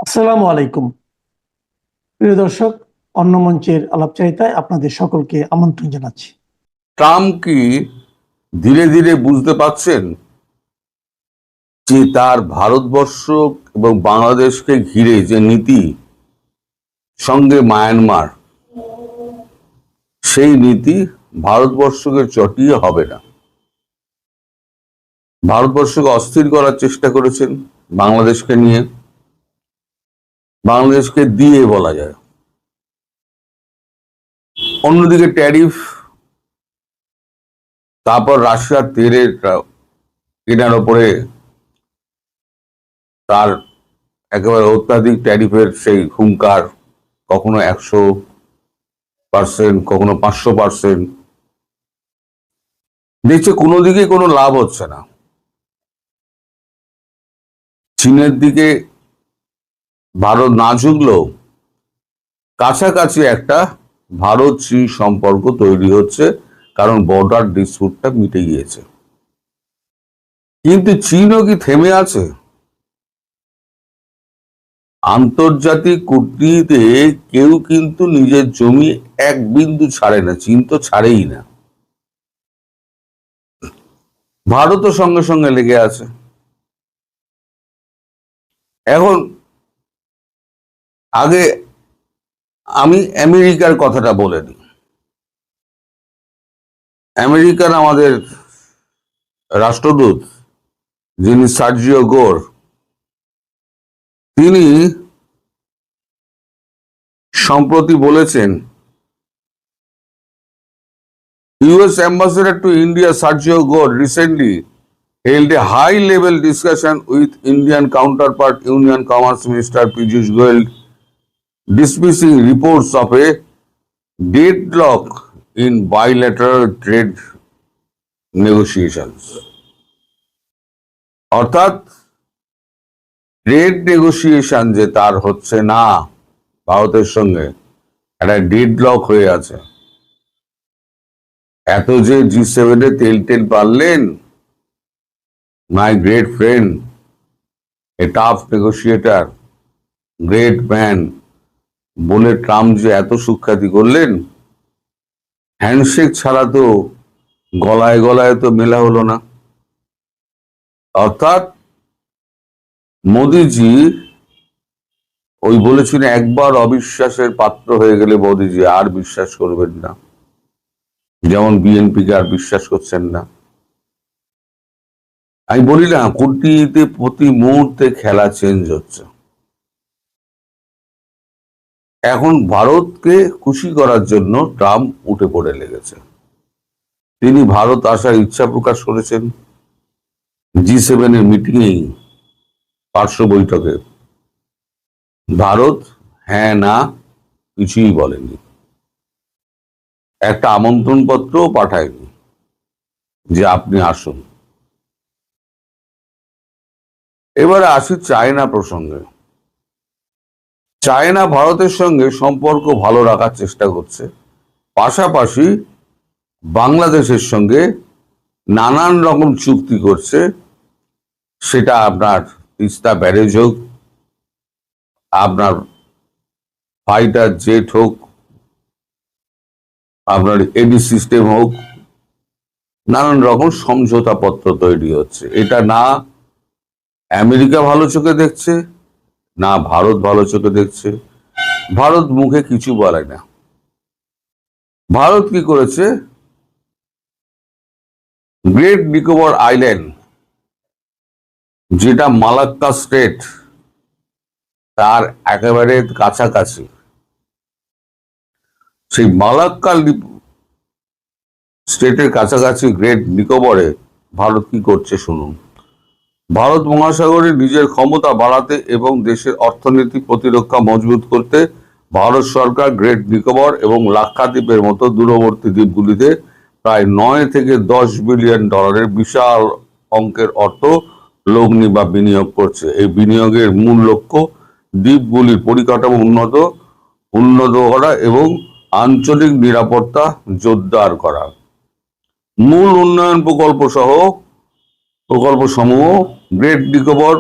আসসালামু আলাইকুম প্রিয় দর্শক, অন্য মঞ্চের আলাপচারিতায় আপনাদের সকলকে আমন্ত্রণ জানাচ্ছি। ট্রাম্প কি ধীরে ধীরে বুঝতে পারছেন যে তার ভারতবর্ষ এবং বাংলাদেশকে ঘিরে যে নীতি, সঙ্গে মায়ানমার, সেই নীতি ভারতবর্ষকে চটিয়ে হবে না। ভারতবর্ষকে অস্থির করার চেষ্টা করেছেন বাংলাদেশকে নিয়ে, বাংলাদেশকে দিয়ে বলা যায়। অন্যদিকে ট্যারিফ, তারপর রাশিয়ার তেলের কেনার ওপরে তার একেবারে অত্যাধিক ট্যারিফের সেই হুঙ্কার, কখনো 100%, কখনো 500%। দেখছে কোনো দিকে কোনো লাভ হচ্ছে না। চীনের দিকে ভারত না ঝুঁকলেও কাছাকাছি একটা ভারত চীন সম্পর্ক তৈরি হচ্ছে, কারণ বর্ডার ডিসপুটটা মিটে গিয়েছে। কিন্তু চীনও কি থেমে আছে? আন্তর্জাতিক কূটনীতিতে কেউ কিন্তু নিজের জমি এক বিন্দু ছাড়ে না, চীন তো ছাড়েই না। ভারতও সঙ্গে সঙ্গে লেগে আছে। এখন আগে আমি আমেরিকার কথাটা বলে নিই। আমেরিকার আমাদের রাষ্ট্রদূত, যিনি সার্জিও গোর, তিনি সম্প্রতি বলেছেন, US Ambassador to India Sergio Gore recently held a high-level discussion with Indian counterpart Union Commerce Minister Piyush Goyal, dismissing reports of a deadlock in bilateral trade negotiations. অর্থাৎ ট্রেড নেগোসিয়েশন যে তার হচ্ছে না ভারতের সঙ্গে, একটা ডেডলক হয়ে আছে। এত যে G7 তেল টেল পারলেন, my great friend, a tough negotiator, great man বলে ট্রাম্প যে এত সুখ্যাতি করলেন, হ্যান্ডশেক ছাড়া তো গলায় গলায় তো মেলা হলো না। অর্থাৎ মোদিজি ওই বলেছিলেন, একবার অবিশ্বাসের পাত্র হয়ে গেলে মোদিজি আর বিশ্বাস করবেন না, যেমন বিএনপিকে আর বিশ্বাস করছেন না। আমি বলি না, কূটনীতিতে প্রতি মুহূর্তে খেলা চেঞ্জ হচ্ছে। এখন ভারতকে খুশি করার জন্য ট্রাম্প উঠে পড়ে লেগেছে। তিনি ভারত আসার ইচ্ছা প্রকাশ করেছেন G7 এর মিটিংয়েই, পার্শ্ব বৈঠকে। ভারত হ্যাঁ না কিছুই বলেনি, একটা আমন্ত্রণ পত্রও পাঠায়নি যে আপনি আসুন। এবারে আসি চায়না প্রসঙ্গে। চায়না ভারতের সঙ্গে সম্পর্ক ভালো রাখার চেষ্টা করছে, পাশাপাশি বাংলাদেশের সঙ্গে নানান রকম চুক্তি করছে। সেটা আপনার তিস্তা ব্যারেজ হোক, আপনার ফাইটার জেট হোক, আপনার এডি সিস্টেম হোক, নানান রকম সমঝোতাপত্র তৈরি হচ্ছে। এটা না আমেরিকা ভালো চোখে দেখছে, না ভারত ভালো চোখে দেখছে। ভারত মুখে কিছু বলে না। ভারত কি করেছে, গ্রেট নিকোবর আইল্যান্ড, যেটা মালাক্কা স্টেট, তার একেবারে কাছাকাছি, সেই মালাক্কা স্টেটের কাছাকাছি গ্রেট নিকোবরে ভারত কি করছে শুনুন। ভারত মহাসাগরে নিজের ক্ষমতা বাড়াতে এবং দেশের অর্থনীতি প্রতিরক্ষা মজবুত করতে ভারত সরকার গ্রেট নিকোবর এবং লাক্ষাদ্বীপের মতো দূরবর্তী দ্বীপগুলিতে প্রায় 9 থেকে 10 বিলিয়ন ডলারের বিশাল অঙ্কের অর্থ লগ্নি বা বিনিয়োগ করছে। এই বিনিয়োগের মূল লক্ষ্য দ্বীপগুলির পরিকাঠামো উন্নত করা এবং আঞ্চলিক নিরাপত্তা জোরদার করা। মূল উন্নয়ন প্রকল্প সমূহ গ্রেট নিকোবর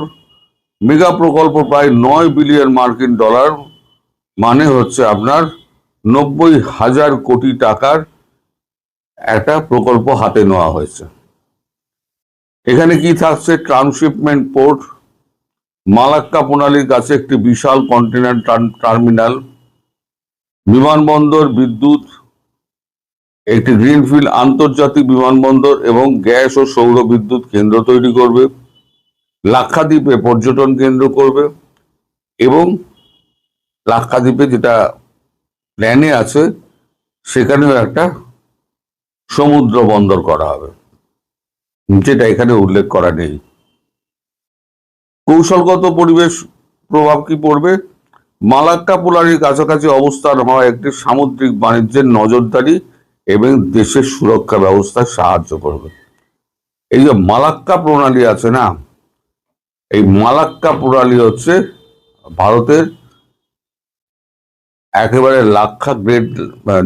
মেগা প্রকল্প প্রায় 9 বিলিয়ন মার্কিন ডলার, মানে হচ্ছে আপনার 90,000 কোটি টাকার একটা প্রকল্প হাতে নেওয়া হয়েছে। এখানে কি থাকছে? ট্রান্সশিপমেন্ট পোর্ট, মালাক্কা প্রণালীর কাছে একটি বিশাল কন্টেনার টার্মিনাল, বিমানবন্দর, বিদ্যুৎ, একটি গ্রিনফিল্ড আন্তর্জাতিক বিমানবন্দর এবং গ্যাস ও সৌর বিদ্যুৎ কেন্দ্র তৈরি করবে, লাক্ষাদ্বীপে পর্যটন কেন্দ্র করবে এবং লাক্ষাদ্বীপে যেটা প্ল্যানে আছে সেখানেও একটা সমুদ্র বন্দর করা হবে, যেটা এখানে উল্লেখ করা নেই। কৌশলগত পরিবেশ প্রভাব কি পড়বে? মালাক্কা প্রণালীর কাছাকাছি অবস্থান হওয়া একটি সামুদ্রিক বাণিজ্যের নজরদারি এবং দেশের সুরক্ষা ব্যবস্থায় সাহায্য করবে। এই যে মালাক্কা প্রণালী আছে না, এই মালাক্কা প্রণালী হচ্ছে ভারতের একেবারে লাক্ষা গ্রেট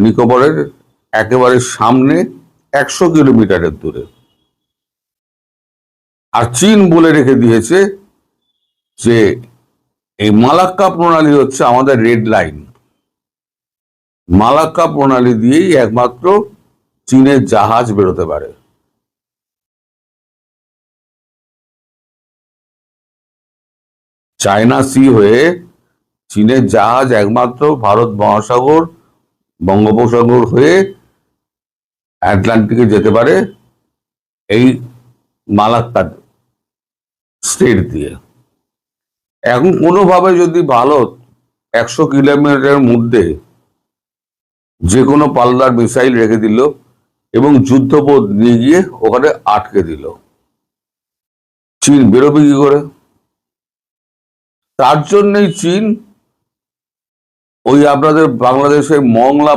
নিকোবরের একেবারে সামনে 100 কিলোমিটারের দূরে। আর চীন বলে রেখে দিয়েছে যে এই মালাক্কা প্রণালী হচ্ছে আমাদের রেড লাইন। মালাক্কা প্রণালী দিয়েই একমাত্র চীনের জাহাজ বেরোতে পারে। চায়না সি হয়ে চীনের জাহাজ একমাত্র ভারত মহাসাগর, বঙ্গোপসাগর হয়ে আটলান্টিকে যেতে পারে এই মালাক্কা স্ট্রেট দিয়ে। এখন কোনোভাবে যদি ভারত 100 কিলোমিটারের মধ্যে যে কোনো পাল্লার মিসাইল রেখে দিল এবং যুদ্ধপথ নিয়ে গিয়ে ওখানে আটকে দিল, চীন বেরোবে কি করে? তার জন্যই চীন ওই আপনাদের বাংলাদেশের মংলা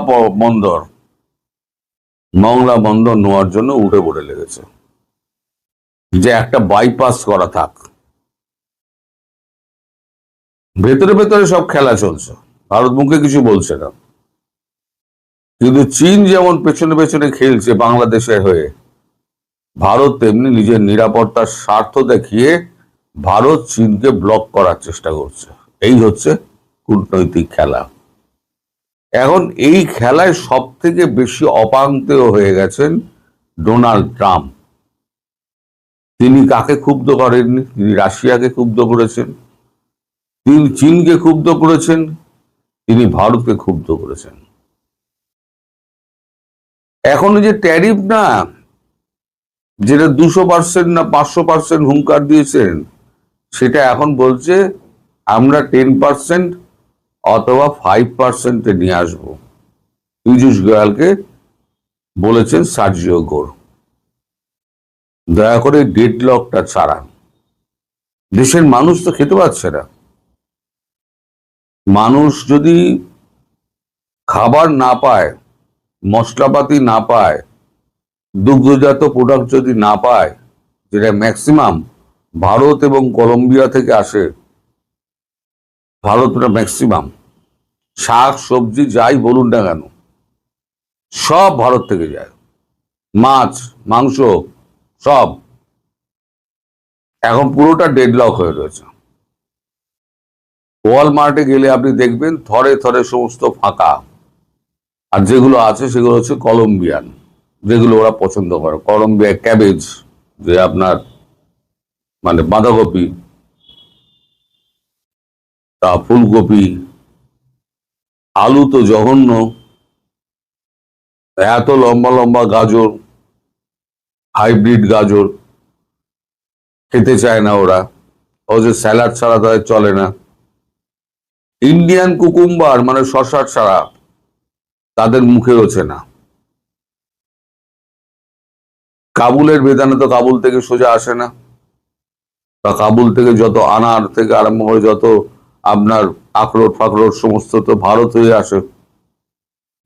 বন্দর নেওয়ার জন্য উঠে পড়ে লেগেছে, যে একটা বাইপাস করা থাক। ভেতরে ভেতরে সব খেলা চলছে, ভারত মুখে কিছু বলছে না, কিন্তু চীন যেমন পেছনে পেছনে খেলছে বাংলাদেশের হয়ে, ভারত তেমনি নিজের নিরাপত্তার স্বার্থ দেখিয়ে ভারত চীনকে ব্লক করার চেষ্টা করছে। এই হচ্ছে কূটনৈতিক খেলা। এখন এই খেলায় সব থেকে বেশি অপাঙ্ক্তেয় হয়ে গেছেন ডোনাল্ড ট্রাম্প। তিনি কাকে ক্ষুব্ধ করেননি? তিনি রাশিয়াকে ক্ষুব্ধ করেছেন, তিনি চীনকে ক্ষুব্ধ করেছেন, তিনি ভারতকে ক্ষুব্ধ করেছেন। এখন যে ট্যারিফ না, যেটা 200% না 500% হুঙ্কার দিয়েছেন, সেটা এখন বলছে আমরা 10% অথবা 5%-এ নিয়ে আসবো। পীযূষ গোয়ালকে বলেছেন সার্জিও গোর। দয়া করে ডেডলকটা ছাড়ান। দেশের মানুষ তো খেতে পাচ্ছে না। মানুষ যদি খাবার না পায়, মশলাপাতি না পায়, দুগ্ধজাত প্রোডাক্ট যদি না পায়, যেটা ম্যাক্সিমাম ভারত এবং কলম্বিয়া থেকে আসে, ভারতটা ম্যাক্সিমাম শাক সবজি যাই বলুন না কেন সব ভারত থেকে যায়, মাছ মাংস সব। এখন পুরোটা ডেডলক হয়ে রয়েছে। ওয়ালমার্টে গেলে আপনি দেখবেন থরে থরে সমস্ত ফাঁকা, আর যেগুলো আছে সেগুলো হচ্ছে কলম্বিয়ান, যেগুলো ওরা পছন্দ করে। কলম্বিয়া ক্যাবেজ, যে আপনার মানে বাঁধাকপি, তা ফুলকপি, আলু তো জঘন্য, এত লম্বা লম্বা গাজর, হাইব্রিড গাজর খেতে চায় না ওরা, ও যে স্যালাড ছাড়া তাদের চলে না। ইন্ডিয়ান কুকুম্বার মানে শসা ছাড়া তাদের মুখে ওঠে না। কাবুলের বেদানা তো কাবুল থেকে সোজা আসে না, বা কাবুল থেকে যত আনার থেকে আরম্ভ করে যত আপনার আখরোট ফাখরোট সমস্ত তো ভারত হয়ে আসে,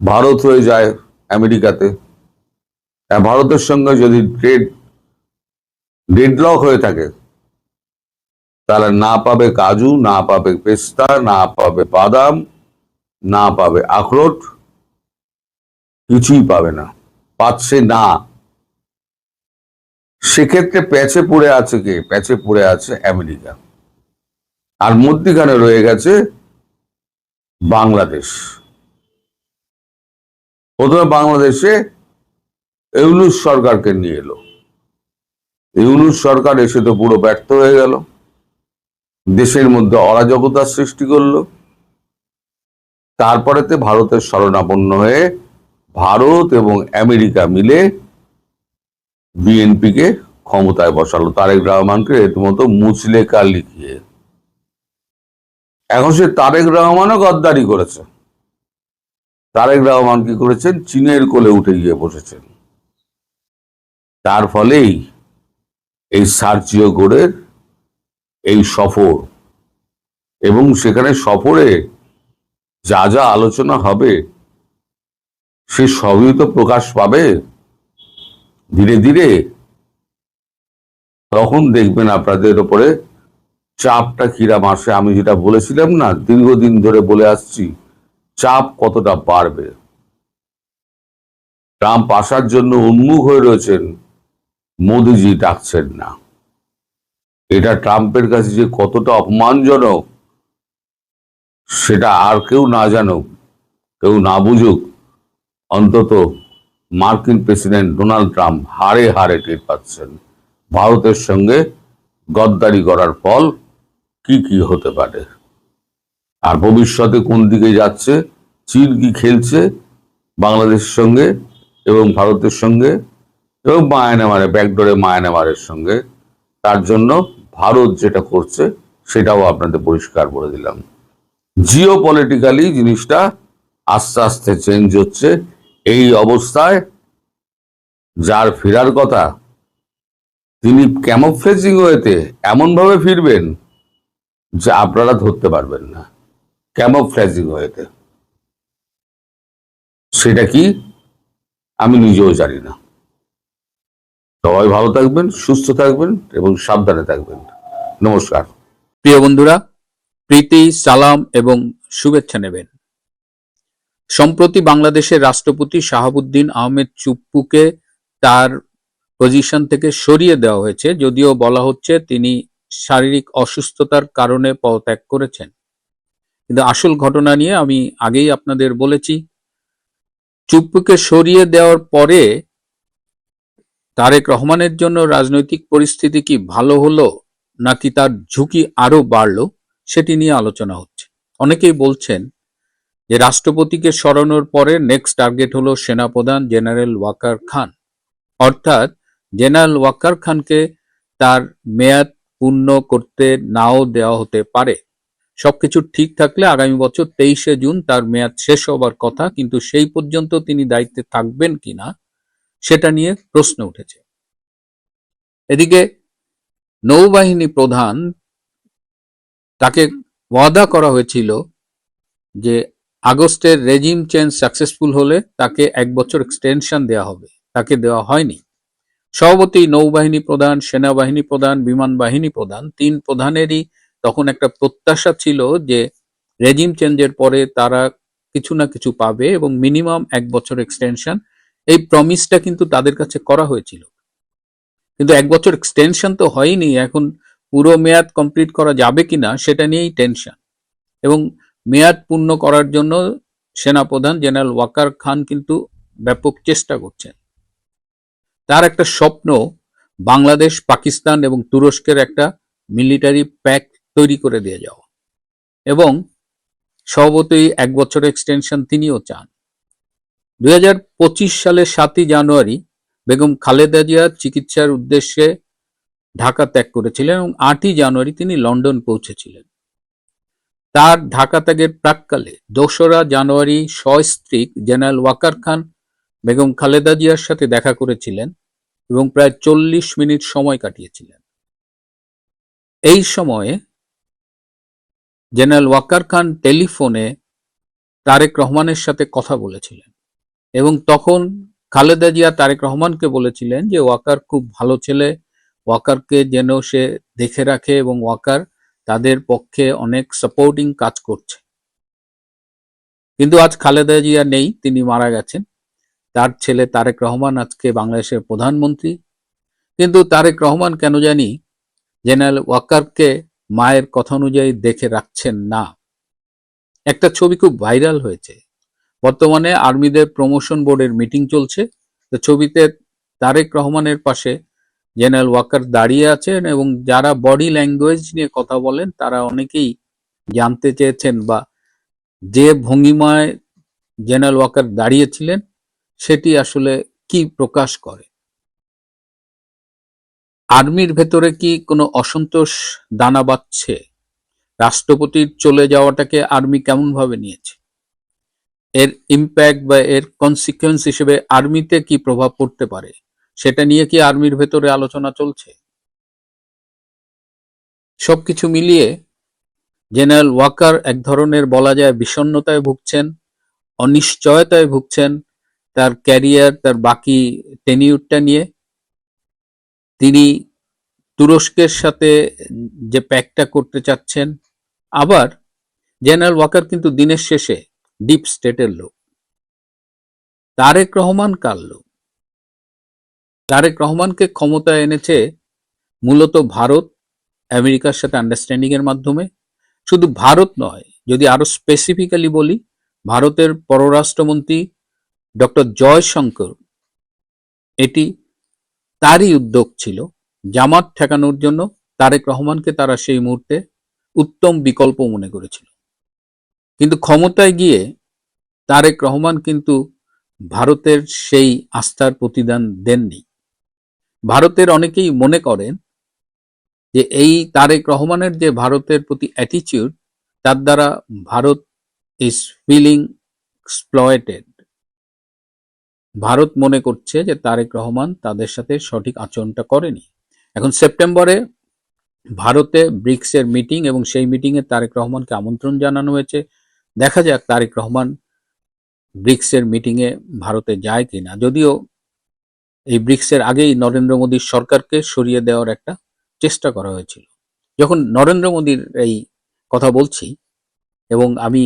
ভারত হয়ে যায় আমেরিকাতে। ভারতের সঙ্গে যদি ডেডলক হয়ে থাকে, তাহলে না পাবে কাজু, না পাবে পেস্তা, না পাবে বাদাম, না পাবে আখরোট, কিছুই পাবে না, পাচ্ছে না। সেক্ষেত্রে প্যাচে পড়ে আছে কে? প্যাচে পড়ে আছে আমেরিকা। আর মধ্যিখানে রয়ে গেছে বাংলাদেশ। প্রথমে বাংলাদেশে ইউনূস সরকারকে নিয়ে এলো। ইউনূস সরকার এসে তো পুরো ব্যর্থ হয়ে গেল, দেশের মধ্যে অরাজকতার সৃষ্টি করলো। তারপরেতে ভারতের শরণাপন্ন হয়ে ভারত এবং আমেরিকা মিলে বিএনপিকে ক্ষমতায় বসালো, তারেক রহমানকে রীতিমতো মুচলেকা লিখিয়ে। এখন সে তারেক রহমানও গদ্দারি করেছে। তারেক রহমান কি করেছেন? চীনের কোলে উঠে গিয়ে বসেছেন। তার ফলেই এই সার্জিও গোড়ের এই সফর, এবং সেখানে সফরে যা যা আলোচনা হবে সে সবই তো প্রকাশ পাবে ধীরে ধীরে। তখন দেখবেন আপনাদের উপরে চাপটা কিরাম আসে। আমি যেটা বলেছিলাম না, দীর্ঘদিন ধরে বলে আসছি, চাপ কতটা বাড়বে। ট্রাম্প আসার জন্য উন্মুখ হয়ে রয়েছেন, মোদিজি ডাকছেন না। এটা ট্রাম্পের কাছে যে কতটা অপমানজনক সেটা আর কেউ না জানুক, কেউ না বুঝুক, অন্তত মার্কিন প্রেসিডেন্ট ডোনাল্ড ট্রাম্প হাড়ে হাড়ে টের পাচ্ছেন ভারতের সঙ্গে গদ্দারি করার ফল কি কি হতে পারে, আর ভবিষ্যতে কোন দিকে যাচ্ছে, চীন কি খেলছে বাংলাদেশের সঙ্গে এবং ভারতের সঙ্গে এবং মায়ানমারে, ব্যাকডোরে মায়ানমারের সঙ্গে। তার জন্য ভারত যেটা করছে সেটাও আপনাদের পরিষ্কার করে দিলাম। জিও পলিটিক্যালি জিনিসটা আস্তে আস্তে চেঞ্জ হচ্ছে। এই অবস্থায় যার ফেরার কথা তিনি ক্যামোফ্লেজিং ওয়েতে এমন ভাবে ফিরবেন যে আপনারা ধরতে পারবেন না। ক্যামোফ্লেজিং ওয়েতে সেটা কি আমি নিজেও জানি না। সবাই ভালো থাকবেন, সুস্থ থাকবেন এবং সাবধানে থাকবেন। নমস্কার। প্রিয় বন্ধুরা, প্রীতি, সালাম এবং শুভেচ্ছা নেবেন। সম্প্রতি বাংলাদেশের রাষ্ট্রপতি শাহাবুদ্দিন আহমেদ চুপ্পুকে তার পজিশন থেকে সরিয়ে দেওয়া হয়েছে, যদিও বলা হচ্ছে তিনি শারীরিক অসুস্থতার কারণে পদত্যাগ করেছেন। কিন্তু আসল ঘটনা নিয়ে আমি আগেই আপনাদের বলেছি, চুপ্পুকে সরিয়ে দেওয়ার পরে তারেক রহমানের জন্য রাজনৈতিক পরিস্থিতি কি ভালো হলো নাকি তার ঝুঁকি আরো বাড়লো, সেটি নিয়ে আলোচনা হচ্ছে। অনেকেই বলছেন যে রাষ্ট্রপতিকে সরানোর পরে নেক্সট টার্গেট হলো সেনাপ্রধান জেনারেল ওয়াকার খান, অর্থাৎ জেনারেল ওয়াকার খানকে তার মেয়াদ পূর্ণ করতে নাও দেওয়া হতে পারে। সবকিছু ঠিক থাকলে আগামী বছর 23শে জুন তার মেয়াদ শেষ হবার কথা, কিন্তু সেই পর্যন্ত তিনি দায়িত্বে থাকবেন কিনা সেটা নিয়ে প্রশ্ন উঠেছে। এদিকে নৌবাহিনী প্রধান, তাকে ওয়াদা করা হয়েছিল যে আগস্টের রেজিম চেঞ্জ সাকসেসফুল হলে তাকে 1 বছর এক্সটেনশন দেওয়া হবে, তাকে দেওয়া হয়নি। স্বভাবতই নৌবাহিনী প্রধান, সেনাবাহিনী প্রধান, বিমান বাহিনী প্রধান, 3 প্রধানেরই তখন একটা প্রত্যাশা ছিল যে রেজিম চেঞ্জের পরে তারা কিছু না কিছু পাবে এবং মিনিমাম 1 বছর এক্সটেনশন, এই প্রমিসটা কিন্তু তাদের কাছে করা হয়েছিল। কিন্তু 1 বছর এক্সটেনশন তো হয়নি। এখন পুরো মেয়াদ কমপ্লিট করা যাবে কিনা সেটা নিয়েই টেনশন, এবং মেয়াদ পূর্ণ করার জন্য সেনাপ্রধান জেনারেল ওয়াকার খান কিন্তু ব্যাপক চেষ্টা করছেন। তার একটা স্বপ্ন বাংলাদেশ, পাকিস্তান এবং তুরস্কের একটা মিলিটারি প্যাক তৈরি করে দিয়ে যাওয়া, এবং স্বভাবতই 1 বছর এক্সটেনশন তিনিও চান। 2025 সালের 7ই জানুয়ারি বেগম খালেদা জিয়া চিকিৎসার উদ্দেশ্যে ঢাকা ত্যাগ করেছিলেন এবং 8ই জানুয়ারি তিনি লন্ডন পৌঁছেছিলেন। তার ঢাকা ত্যাগের প্রাক্কালে 2রা জানুয়ারি সস্ত্রীক জেনারেল ওয়াকার খান বেগম খালেদা জিয়ার সাথে দেখা করেছিলেন এবং প্রায় 40 মিনিট সময় কাটিয়েছিলেন। এই সময়ে জেনারেল ওয়াকার খান টেলিফোনে তারেক রহমানের সাথে কথা বলেছিলেন, এবং তখন খালেদা জিয়া তারেক রহমানকে বলেছিলেন যে ওয়াকার খুব ভালো ছেলে, ওয়াকারকে যেন সে দেখে রাখে এবং ওয়াকার তাদের পক্ষে অনেক সাপোর্টিং কাজ করছে। কিন্তু আজ খালেদা জিয়া নেই, তিনি মারা গেছেন। তার ছেলে তারেক রহমান আজকে বাংলাদেশের প্রধানমন্ত্রী। কিন্তু তারেক রহমান কেন জানি জেনারেল ওয়াকারকে মায়ের কথা অনুযায়ী দেখে রাখছেন না। একটা ছবি খুব ভাইরাল হয়েছে, বর্তমানে আর্মিদের প্রমোশন বোর্ডের মিটিং চলছে, তো ছবিতে তারেক রহমানের পাশে জেনারেল ওয়াকার দাঁড়িয়ে আছেন এবং যারা বডি ল্যাঙ্গুয়েজ নিয়ে কথা বলেন তারা অনেকেই জানতে চেয়েছেন বা যে ভঙ্গিমায় জেনারেল ওয়াকার দাঁড়িয়েছিলেন সেটি আসলে কি প্রকাশ করে। আর্মির ভেতরে কি কোনো অসন্তোষ দানা বাঁধছে? রাষ্ট্রপতির চলে যাওয়াটাকে আর্মি কেমন ভাবে নিয়েছে? এর ইম্প্যাক্ট বা এর কনসিকুয়েন্স হিসেবে আর্মিতে কি প্রভাব পড়তে পারে সেটা নিয়ে কি আর্মির ভেতরে আলোচনা চলছে? সবকিছু মিলিয়ে জেনারেল ওয়াকার এক ধরনের বলা যায় বিষণ্ণতায় ভুগছেন, অনিশ্চয়তায় ভুগছেন তার ক্যারিয়ার, তার বাকি টেনিউরটা নিয়ে। তিনি তুরস্কের সাথে যে প্যাকটা করতে চাচ্ছেন, আবার জেনারেল ওয়াকার কিন্তু দিনের শেষে ডিপ স্টেটের লোক। তারেক রহমান কার লোক? তারেক রহমানকে ক্ষমতায় এনেছে মূলত ভারত আমেরিকার সাথে আন্ডারস্ট্যান্ডিং এর মাধ্যমে। শুধু ভারত নয়, যদি আরো স্পেসিফিক্যালি বলি, ভারতের পররাষ্ট্রমন্ত্রী ডক্টর জয়শঙ্কর, এটি তারই উদ্যোগ ছিল। জামাত ঠেকানোর জন্য তারেক রহমানকে তারা সেই মুহূর্তে উত্তম বিকল্প মনে করেছিল। কিন্তু ক্ষমতায় গিয়ে তারেক রহমান কিন্তু ভারতের সেই আস্থার প্রতিদান দেননি। ভারতের অনেকেই মনে করেন যে এই তারেক রহমানের যে ভারতের প্রতি অ্যাটিচিউড, তার দ্বারা Bharat is feeling exploited. Bharat মনে করছে যে তারেক রহমান তাদের সাথে সঠিক আচরণটা করেনি। এখন সেপ্টেম্বরে ভারতে ব্রিক্সের মিটিং, এবং সেই মিটিংয়ে তারেক রহমানকে আমন্ত্রণ জানানো হয়েছে। দেখা যাক তারেক রহমান ব্রিক্সের মিটিংয়ে ভারতে যায় কিনা। যদিও এই ব্রিক্সের আগেই নরেন্দ্র মোদীর সরকারকে সরিয়ে দেওয়ার একটা চেষ্টা করা হয়েছিল। যখন নরেন্দ্র মোদীর এই কথা বলছি, এবং আমি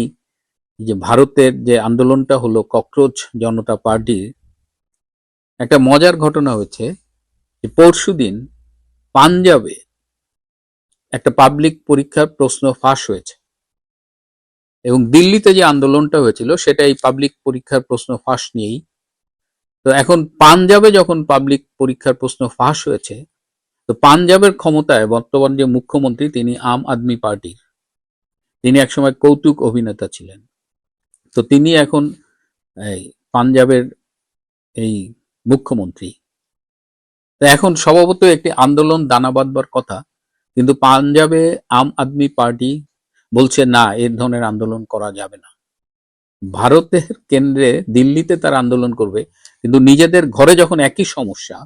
যে ভারতের যে আন্দোলনটা হলো ককরোচ জনতা পার্টির, একটা মজার ঘটনা হয়েছে যে পরশুদিন পাঞ্জাবে একটা পাবলিক পরীক্ষার প্রশ্ন ফাঁস হয়েছে, এবং দিল্লিতে যে আন্দোলনটা হয়েছিল সেটা এই পাবলিক পরীক্ষার প্রশ্ন ফাঁস নিয়েই। তো এখন পাঞ্জাবে যখন পাবলিক পরীক্ষার প্রশ্ন ফাঁস হয়েছে, তো পাঞ্জাবের ক্ষমতায় বর্তমান যে মুখ্যমন্ত্রী, তিনি আম আদমি পার্টির, তিনি একসময় কৌতুক অভিনেতা ছিলেন। তো তিনি এখন এই পাঞ্জাবের এই মুখ্যমন্ত্রী। তো এখন স্বভাবত একটি আন্দোলন দানা বাঁধবার কথা, কিন্তু পাঞ্জাবে আম আদমি পার্টি বলছে না, এ ধরনের আন্দোলন করা যাবে না। ভারতের কেন্দ্রে দিল্লিতে তারা আন্দোলন করবে, কিন্তু নিজেদের ঘরে যখন একই সমস্যা,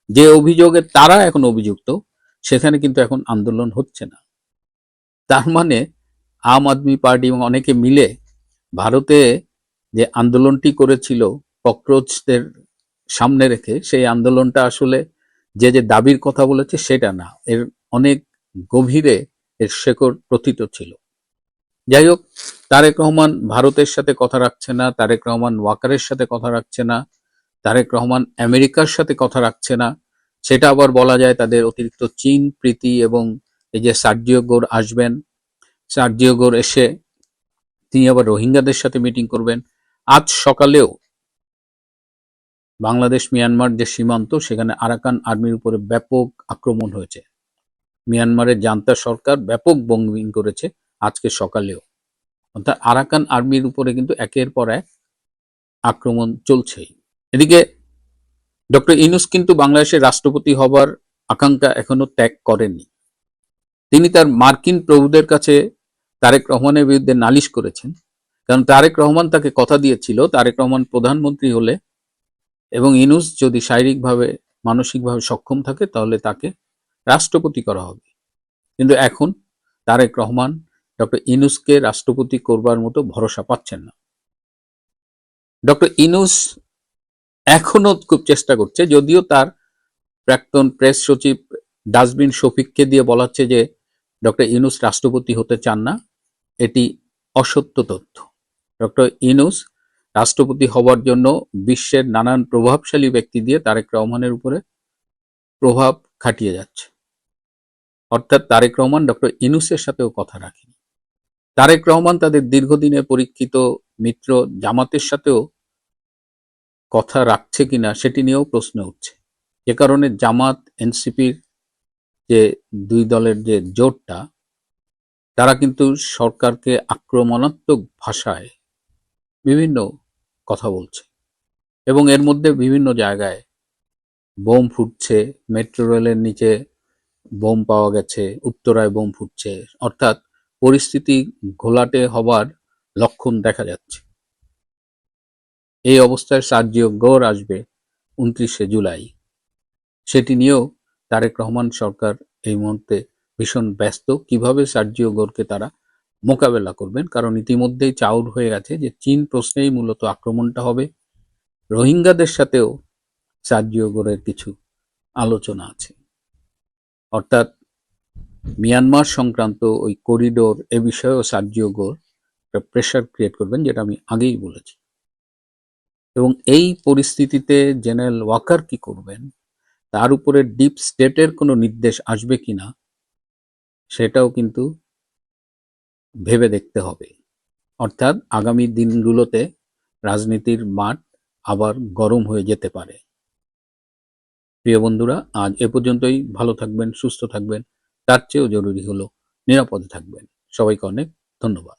যে অভিযোগে তারা এখন অভিযুক্ত, সেখানে কিন্তু এখন আন্দোলন হচ্ছে না। তার মানে আম আদমি পার্টি এবং অনেকে মিলে ভারতে যে আন্দোলনটি করেছিল ককরোচদের সামনে রেখে, সেই আন্দোলনটা আসলে যে যে দাবির কথা বলেছে সেটা না, এর অনেক গভীরে এর শেকড় প্রথিত ছিল। যাই হোক, তারেক রহমান ভারতের সাথে কথা রাখছে না, তারেক রহমান ওয়াকারের সাথে কথা রাখছে না, তারেক রহমান আমেরিকার সাথে কথা রাখছে না। সেটা আবার বলা যায় তাদের অতিরিক্ত চীন প্রীতি। এবং এই যে সার্জিও গোর আসবেন, সার্জিও গোর এসে তিনি আবার রোহিঙ্গাদের সাথে মিটিং করবেন। আজ সকালেও বাংলাদেশ মিয়ানমার যে সীমান্ত, সেখানে আরাকান আর্মির উপরে ব্যাপক আক্রমণ হয়েছে। মিয়ানমারের জান্তা সরকার ব্যাপক বোম্বিং করেছে আজকে সকালেও। অর্থাৎ আরাকান আর্মির উপরে কিন্তু একের পর এক আক্রমণ চলছেই। এদিকে ডক্টর ইউনূস কিন্তু বাংলাদেশের রাষ্ট্রপতি হবার আকাঙ্ক্ষা এখনো ত্যাগ করেননি। তিনি তার মার্কিন প্রভুদের কাছে তারেক রহমানের বিরুদ্ধে নালিশ করেছেন, কারণ তারেক রহমান তাকে কথা দিয়েছিল তারেক রহমান প্রধানমন্ত্রী হলে এবং ইউনূস যদি শারীরিকভাবে মানসিকভাবে সক্ষম থাকে তাহলে তাকে রাষ্ট্রপতি করা হবে। কিন্তু এখন তারেক রহমান ডক্টর ইউনূসকে রাষ্ট্রপতি করবার মতো ভরসা পাচ্ছেন না। ডক্টর ইউনূস এখনো খুব চেষ্টা করছে, যদিও তার প্রাক্তন প্রেস সচিব ডাস্টবিন শফিককে দিয়ে বলাচ্ছে যে ডক্টর ইউনূস রাষ্ট্রপতি হতে চান না। এটি অসত্য তথ্য। ডক্টর ইউনূস রাষ্ট্রপতি হবার জন্য বিশ্বের নানান প্রভাবশালী ব্যক্তি দিয়ে তারেক রহমানের উপরে প্রভাব খাটিয়ে যাচ্ছে। অর্থাৎ তারেক রহমান ডক্টর ইউনূসের সাথেও কথা রাখেনি। তারেক রহমান তাদের দীর্ঘদিনের পরীক্ষিত মিত্র জামাতের সাথেও কথা রাখছে কিনা সেটি নিয়েও প্রশ্ন উঠছে। যে কারণে জামাত এনসিপির যে দুই দলের যে জোটটা, তারা কিন্তু সরকারকে আক্রমণাত্মক ভাষায় বিভিন্ন কথা বলছে এবং এর মধ্যে বিভিন্ন জায়গায় বোম ফুটছে, মেট্রো রেলের নিচে বোম পাওয়া গেছে, উত্তরায় বোম ফুটছে, অর্থাৎ পরিস্থিতি ঘোলাটে হবার লক্ষণ দেখা যাচ্ছে। এই অবস্থায় সার্জিও গোর আসবে 29শে জুলাই, সেটি নিয়েও তারেক রহমান সরকার এই মুহূর্তে ভীষণ ব্যস্ত কিভাবে সার্জিও গোরকে তারা মোকাবেলা করবেন, কারণ ইতিমধ্যেই চাউর হয়ে গেছে যে চীন প্রশ্নেই মূলত আক্রমণটা হবে। রোহিঙ্গাদের সাথেও সার্জিও গোরের কিছু আলোচনা আছে, অর্থাৎ মিয়ানমার সংক্রান্ত ওই করিডোর এ বিষয়েও সার্জিও গোর একটা প্রেশার ক্রিয়েট করবেন, যেটা আমি আগেই বলেছি। এবং এই পরিস্থিতিতে জেনারেল ওয়াকার কি করবেন, তার উপরে ডিপ স্টেটের কোনো নির্দেশ আসবে কিনা সেটাও কিন্তু ভেবে দেখতে হবে। অর্থাৎ আগামী দিনগুলোতে রাজনীতির মাঠ আবার গরম হয়ে যেতে পারে। প্রিয় বন্ধুরা, আজ এ পর্যন্তই। ভালো থাকবেন, সুস্থ থাকবেন, তার চেয়েও জরুরি হলো নিরাপদে থাকবেন। সবাইকে অনেক ধন্যবাদ।